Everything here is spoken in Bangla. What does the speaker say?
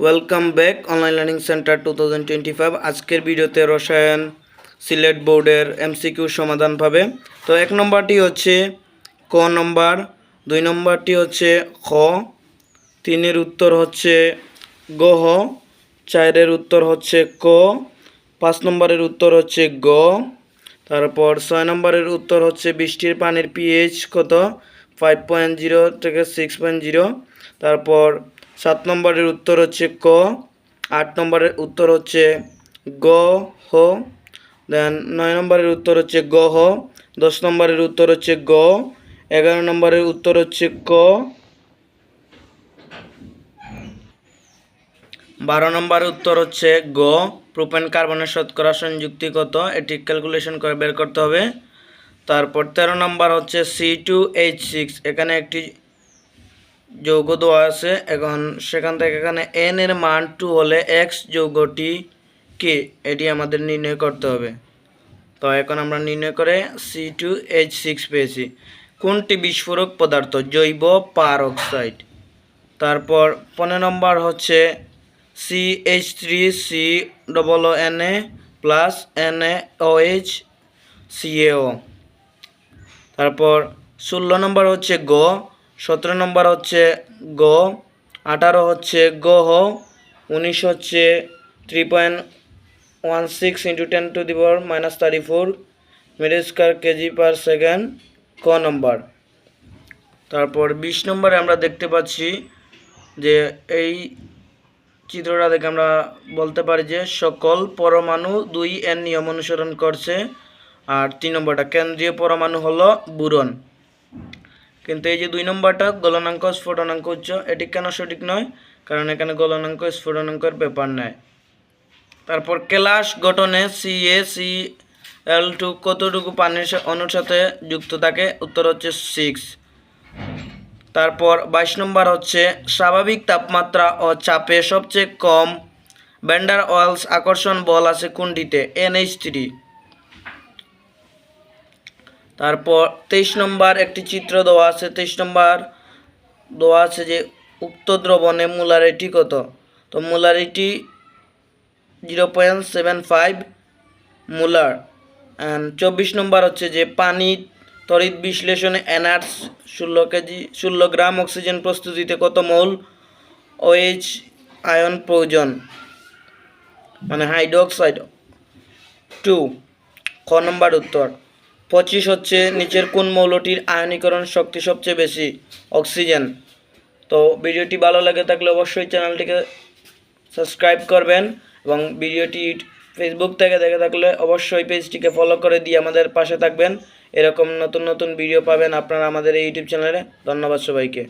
Welcome back online learning centre 2025। আজকের ভিডিওতে রসায়ন সিলেট বোর্ডের এমসিকিউ সমাধান পাবে। তো 1 নম্বরটি হচ্ছে ক নম্বর, 2 নম্বরটি হচ্ছে খ, 3-এর উত্তর হচ্ছে গহ, 4-এর উত্তর হচ্ছে ক, 5 নম্বরের উত্তর হচ্ছে গ, তারপর 6 নম্বরের উত্তর হচ্ছে বৃষ্টির পানির পিএইচ কত 5.0 থেকে 6.0, তারপর 7 নম্বরের উত্তর হচ্ছে ক, 8 নম্বরের উত্তর হচ্ছে গ হ, দেন 9 নম্বরের উত্তর হচ্ছে গ হ, 10 নম্বরের উত্তর হচ্ছে গ, 11 নম্বরের উত্তর হচ্ছে ক, 12 নম্বরের উত্তর হচ্ছে গ। প্রোপেন কার্বনের শতকরা সংযুক্তি কত, এটি ক্যালকুলেশন করে বের করতে হবে। তারপর 13 নম্বর হচ্ছে C2H6, এখানে একটি যৌগ দেওয়া আছে, এখন সেখান থেকে এখানে n এর মান 2 হলে x যৌগটি কি এটি আমাদের নির্ণয় করতে হবে। তো এখন আমরা নির্ণয় করে C2H6 পেয়েছি। কোনটি বিস্ফোরক পদার্থ, জৈব পারঅক্সাইড। তারপর 15 নম্বর হচ্ছে CH3COONA প্লাস NaOH CaO। তারপর 16 নম্বর হচ্ছে গ, 17 নম্বর হচ্ছে গ, 18 হচ্ছে গহ, 19 হচ্ছে 3.16 × 10⁻⁻34 মিলি² kg/s ক নম্বর। তারপর 20 নম্বরে আমরা দেখতে পাচ্ছি যে এই চিত্রটা দেখে আমরা বলতে পারি যে সকল পরমাণু 2n নিয়ম অনুসরণ করছে। আর 3 নম্বরটা কেন্দ্রীয় পরমাণু হলো বোরন। কিন্তু এই যে 2 নম্বরটা গলনাঙ্ক স্ফুটনাঙ্ক উচ্চ, এটি কেন সঠিক নয়, কারণ এখানে গলনাঙ্ক স্ফুটনাঙ্কের ব্যাপার নেই। তারপর কেলাস গঠনে CaCl2 কতটুকু পানির অণুর সাথে যুক্ত থাকে, উত্তর হচ্ছে 6। তারপর 22 নম্বর হচ্ছে স্বাভাবিক তাপমাত্রা ও চাপে সবচেয়ে কম ভ্যান্ডার ওয়ালস আকর্ষণ বল আছে কোনটিতে, NH3। তারপর 23 নম্বর একটি চিত্র দেওয়া আছে, 23 নম্বর দেওয়া আছে যে উক্ত দ্রবণে মোলারিটি কত, তো মোলারিটি 0.75 মোলার। 24 নম্বর হচ্ছে যে পানি তড়িৎ বিশ্লেষণে এনআরস 16 গ্রাম অক্সিজেন প্রস্তুতিতে কত মোল OH আয়ন প্রয়োজন, মানে হাইড্রোক্সাইড 2। খ নম্বর উত্তর 25 হচ্ছে নিচের কোন মৌলটির আয়নীকরণ শক্তি সবচেয়ে বেশি, অক্সিজেন। তো ভিডিওটি ভালো লাগে থাকলে অবশ্যই চ্যানেলটিকে সাবস্ক্রাইব করবেন এবং ভিডিওটি ফেসবুক থেকে দেখে থাকলে অবশ্যই পেজটিকে ফলো করে দিয়ে আমাদের পাশে থাকবেন। এরকম নতুন নতুন ভিডিও পাবেন আপনারা আমাদের এই ইউটিউব চ্যানেলে। ধন্যবাদ সবাইকে।